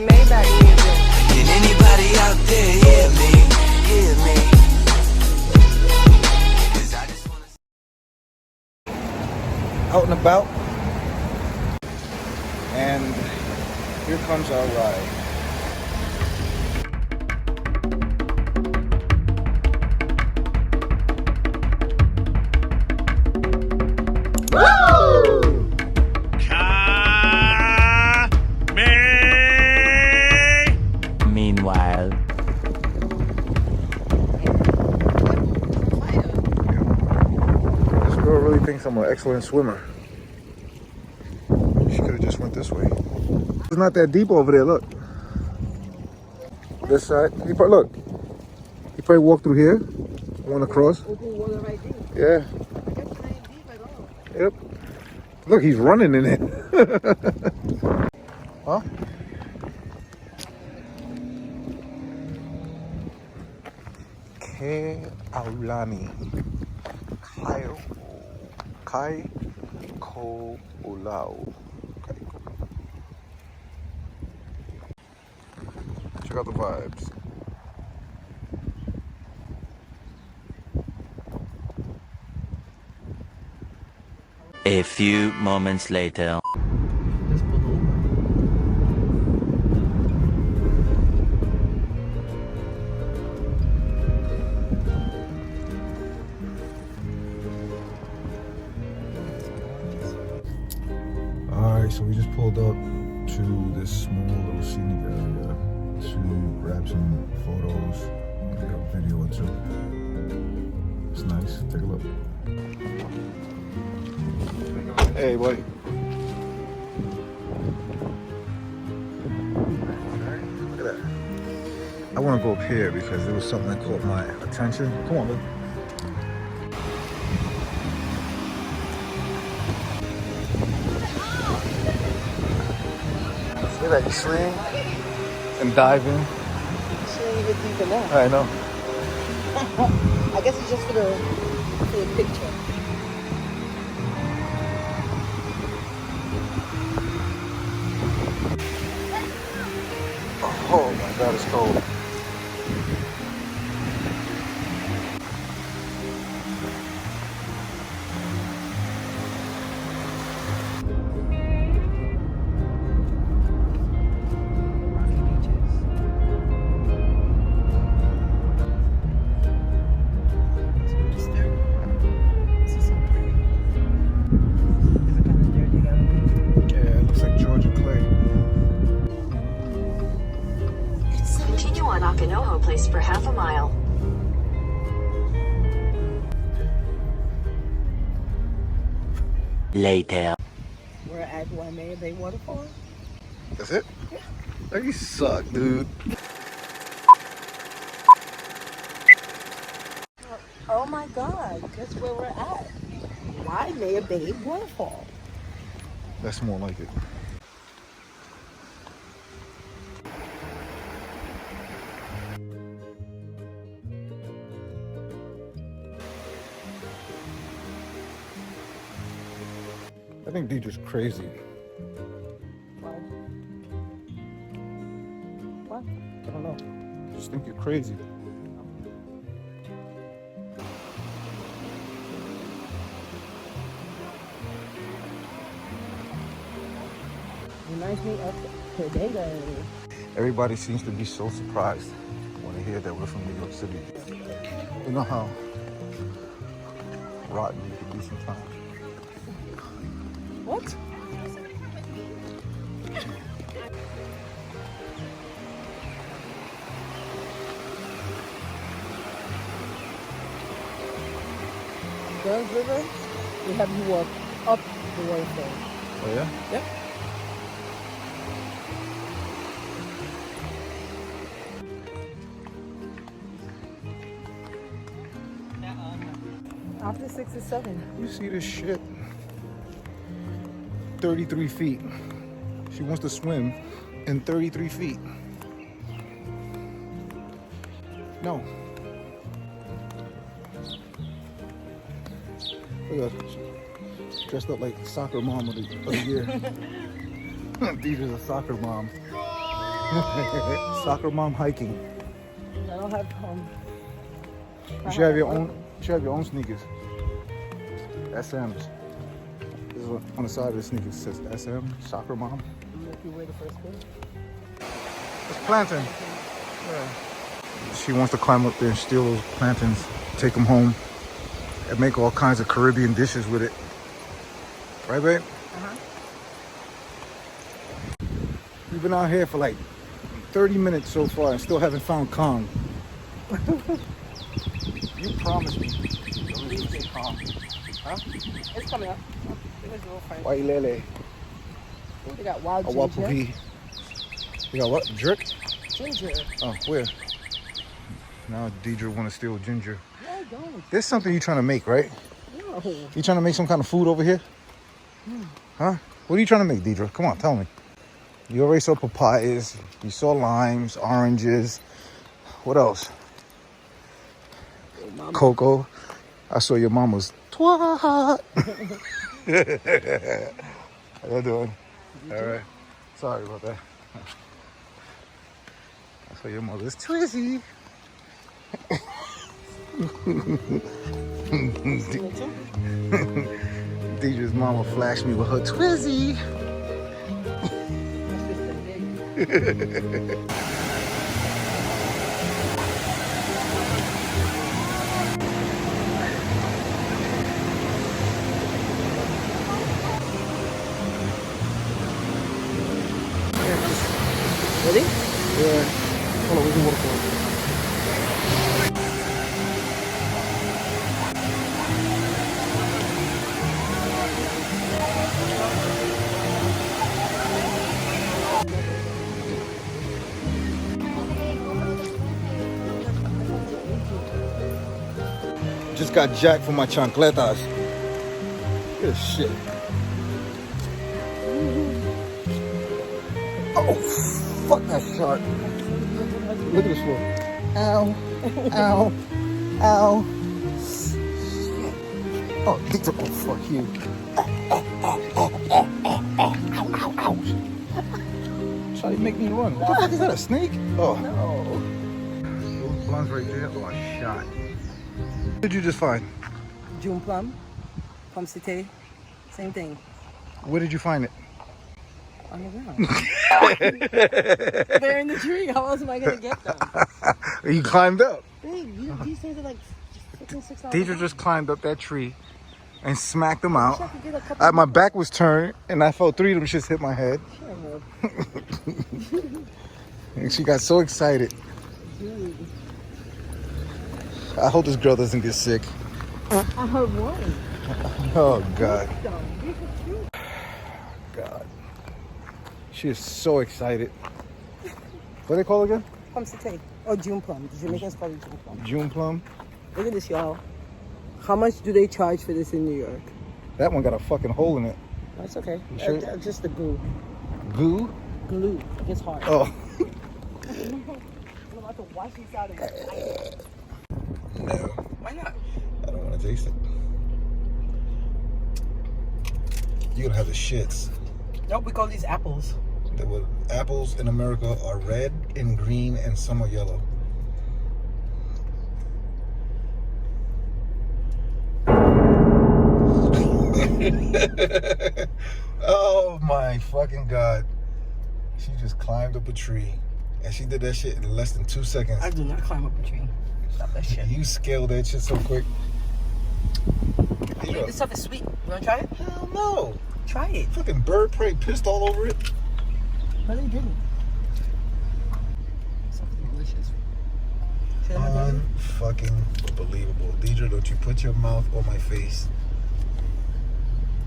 Maybach music. Can anybody out there hear me? Hear me? 'Cause I just wanna... Out and about, and here comes our ride. Meanwhile, This girl really thinks I'm an excellent swimmer. She could have just went this way. It's not that deep over there, look. This side. He probably walked through here, went across. Yeah. Yep. Look, he's running in it. Huh? Ke Aulani. Kai Ko Ulau. Check out the vibes. a few moments later. Alright, so we just pulled up to this small little scenic area to grab some photos, maybe a video or two. It's nice. Take a look. Hey, buddy. Look at that. I want to go up here because there was something that caught my attention. Come on, look. Look at that, you swing and dive in. Swing even deeper now. I know. I guess it's just for the picture. Oh my God, it's cold. Place for half a mile. Later. We're at Waimea Bay Waterfall. That's it? Yeah. Oh, you suck, dude. Oh my God, guess where we're at? Waimea Bay Waterfall. That's more like it. I think Deidre's crazy. Why? What? I don't know. I just think you're crazy. Reminds me of today. Everybody seems to be so surprised when they hear that we're from New York City. You know how rotten you can be sometimes. What? Girls River, we have you walk up the waterfall. Oh yeah? Yep. After 6 or 7. You see this shit? 33 feet. She wants to swim in 33 feet. No. Look at her. She's dressed up like soccer mom of the year. Deidre's a soccer mom. Soccer mom hiking. I don't have You should have your own. You should have your own sneakers. SMs. This is on the side of the sneakers says SM Soccer mom. If you wear the first one. It's plantain. Yeah. She wants to climb up there and steal those plantains, take them home, and make all kinds of Caribbean dishes with it. Right, babe? Uh-huh. We've been out here for like 30 minutes so far and still haven't found Kong. You promised me. Don't say Kong. Huh? It's coming up. It was real fine. Wailele. They got wild A ginger. wapuhi. You got what? Jerk? Ginger. Oh, where? Now Deidre want to steal ginger. No, I don't. There's something you're trying to make, right? No. You trying to make some kind of food over here? Huh? What are you trying to make, Deidre? Come on, tell me. You already saw papayas. You saw limes, oranges. What else? Cocoa. I saw your mama's twat. How you doing? All right. Sorry about that. I saw your mother's twizzy. Deidre's mama flashed me with her twizzy. Ready? Yeah. Hold on, we can work for it. Just got jacked for my chancletas. Look at this shit. Oh, fuck that shark. Look at this floor. Ow, ow, ow. Shit. Oh, fuck you. Ow. Try to make me run. What the fuck is that, a snake? Oh. No. Those blunts right there are shot. What did you just find? June plum. Plum cité. Same thing. Where did you find it? On the ground. They're in the tree. How else am I going to get them? You climbed up. Babe, these things are like $6. Deidre just climbed up that tree and smacked them out. I could get a couple My back was turned and I felt 3 of them shits hit my head. And she got so excited. Dude. I hope this girl doesn't get sick. I heard one. Oh, God. God. She is so excited. What do they call it again? Plum cité. Or June plum. The Jamaicans call it June plum. June plum. Look at this, y'all. How much do they charge for this in New York? That one got a fucking hole in it. That's okay. You sure? Just the glue. Goo? Glue. It's hard. Oh. I'm about to wash these out of it. No. Why not? I don't want to taste it. You're going to have the shits. Nope, we call these apples. Apples in America are red and green and some are yellow. Oh my fucking God. She just climbed up a tree and she did that shit in less than 2 seconds. I do not climb up a tree. Stop that shit. You scaled that shit so quick. Hey, this stuff is sweet. You want to try it? Hell no. Try it. Fucking bird prey pissed all over it. No, they didn't. Something delicious. See that, my brother? Unfucking believable. Deidre, don't you put your mouth on my face.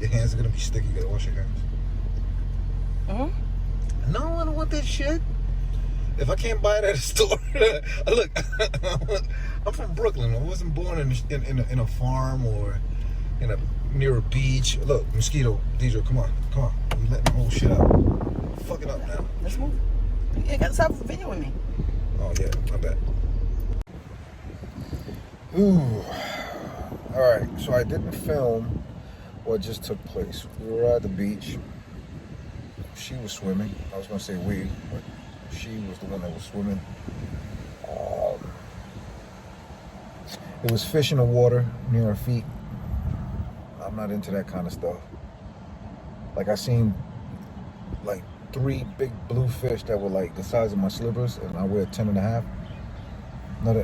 Your hands are gonna be sticky. You gotta wash your hands. No, I don't want that shit. If I can't buy it at a store, look, I'm from Brooklyn. I wasn't born in a farm or near a beach. Look, mosquito. Deidre, come on. You letting the whole shit out. Fuck it up now. Let's move. You got to stop videoing me. Oh yeah, my bad. Ooh. All right, so I didn't film what just took place. We were at the beach. She was swimming. I was gonna say we, but She was the one that was swimming. There was fish in the water near her feet. I'm not into that kind of stuff. Like I seen like 3 big blue fish that were like the size of my slippers, and I wear 10 and a half. No, they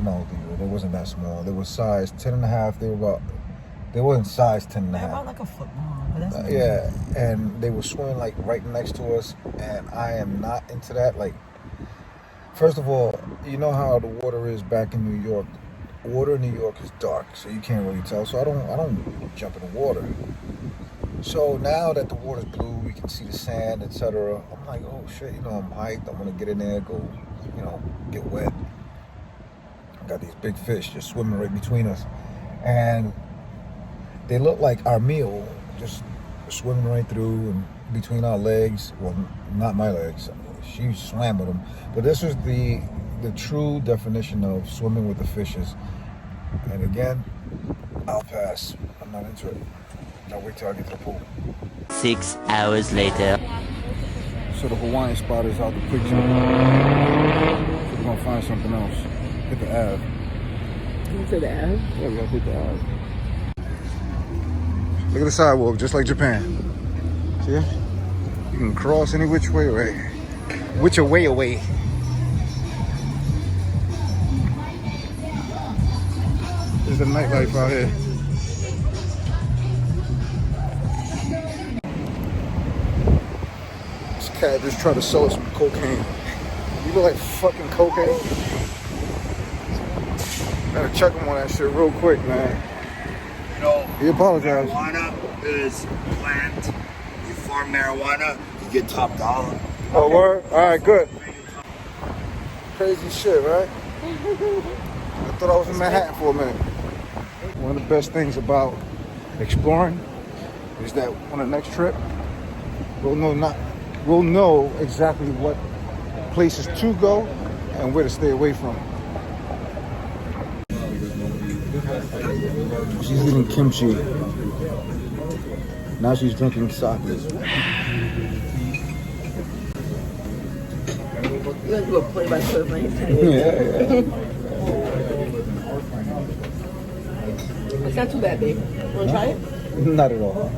wasn't that small. They were size 10 and a half. They wasn't size 10 and a half. About like a foot long, but that's Yeah, and they were swimming like right next to us, and I am not into that. Like, first of all, you know how the water is back in New York. Water in New York is dark, so you can't really tell. So I don't jump in the water. So now that the water's blue, we can see the sand, etc. I'm like, oh shit, I'm hyped. I'm gonna get in there, go, get wet. I got these big fish just swimming right between us, and they look like our meal, just swimming right through and between our legs. Well, not my legs. She swam with them, but this is the true definition of swimming with the fishes. And again, I'll pass. I'm not into it. I'll wait till I get to the pool. 6 hours later. So the Hawaiian spot is out the picture. So we're gonna find something else. Hit the Ave. You said the Ave? Yeah, we gotta hit the Ave. Look at the sidewalk, just like Japan. See? You can cross any which way away. Which way away. There's the nightlife out here. This cat just tried to sell us some cocaine. You look like fucking cocaine. Gotta check him on that shit real quick, man. He apologized. Marijuana is plant. You farm marijuana, you get top dollar. Oh, word? Alright, good. Crazy shit, right? I thought I was in Manhattan for a minute. One of the best things about exploring is that on the next trip, we'll know exactly what places to go and where to stay away from. She's eating kimchi. Now she's drinking sake. You're gonna do a play-by-play of my Yeah. It's not too bad, babe. You wanna try it? Not at all.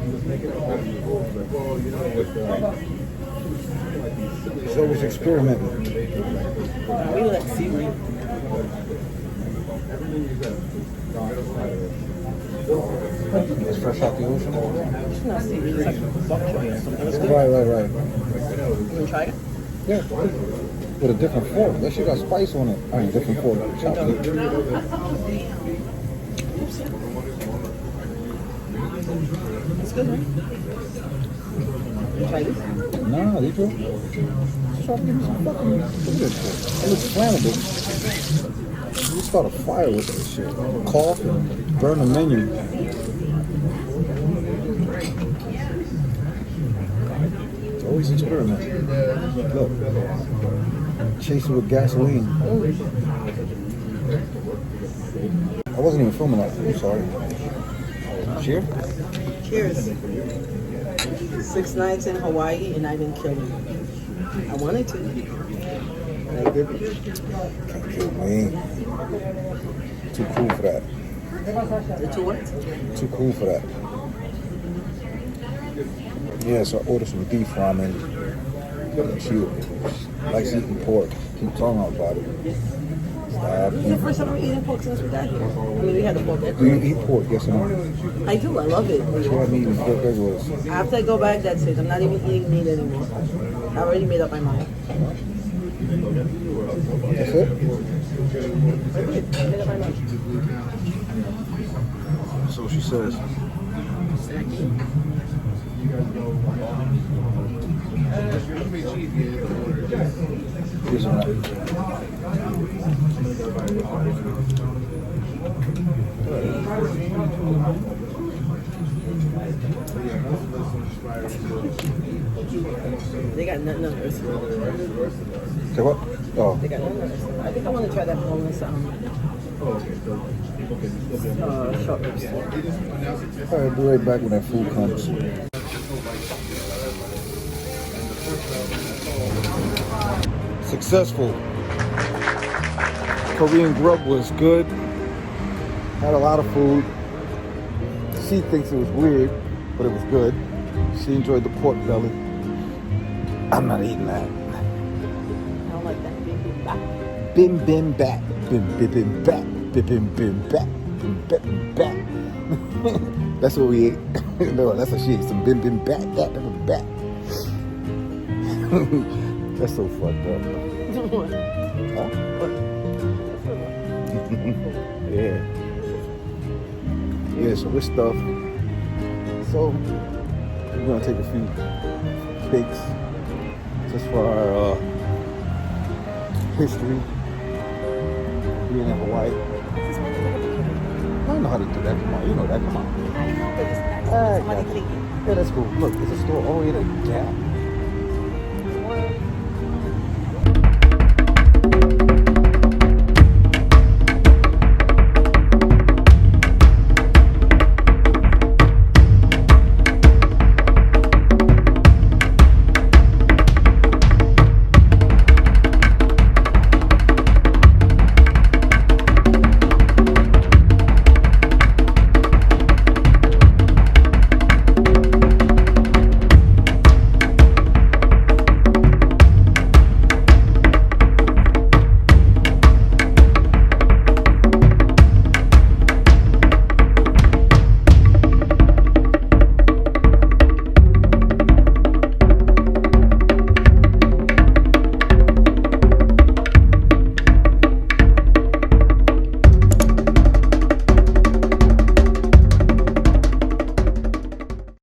She's always experimenting. We like seaweed. It's fresh out the ocean. It's not seaweed. It's like bok choy or something. It's good. Right. You wanna try it? Yeah. With a different fork. That shit got spice on it. I mean, different fork. Chocolate. It's good, right? You try this? Nah, they do. Just try to give me some fucking. Look at this shit. It looks flammable. You start a fire with that shit. Cough and burn the menu. It's always experiment. Look. Chase it with gasoline. I wasn't even filming that. I'm sorry. Cheers. Cheers. 6 nights in Hawaii and I didn't kill him. I wanted to. And I didn't. Can't kill me. Too cool for that. You're too what? Too cool for that. Yeah, so I ordered some beef ramen. She likes eating pork. Keep talking about it. Stop. This is the first time I'm eating pork since we got here. I mean, we had the pork Do you eat pork? Yes or no? I do. I love it. She had me eating pork as well. After I go back, that's it. I'm not even eating meat anymore. I already made up my mind. That's it? I made up my mind. That's what she says. Here's a They got nothing on earth. Say what? Oh. They got nothing on earth. I think I want to try that boneless short ribs. All right, be right back when that food comes. Successful. Korean grub was good. Had a lot of food. She thinks it was weird, but it was good. She enjoyed the pork belly. I'm not eating that. I don't like that bibimbap. Bim bim bat. Bim bim bim bat. Bim bim bim bat. Bim bim bat. That's what we ate. No, that's what she ate. Some bim bim bat. Bat bim bim bat. That's so fucked up. Huh? Yeah. Yeah, so we're stuffed. So we're gonna take a few pics just for our history being in Hawaii. I know how to do that. Come on, you know that. Come on. I know, but it's nice when somebody take it. Yeah, that's cool. Look, there's a store all the way to Gap.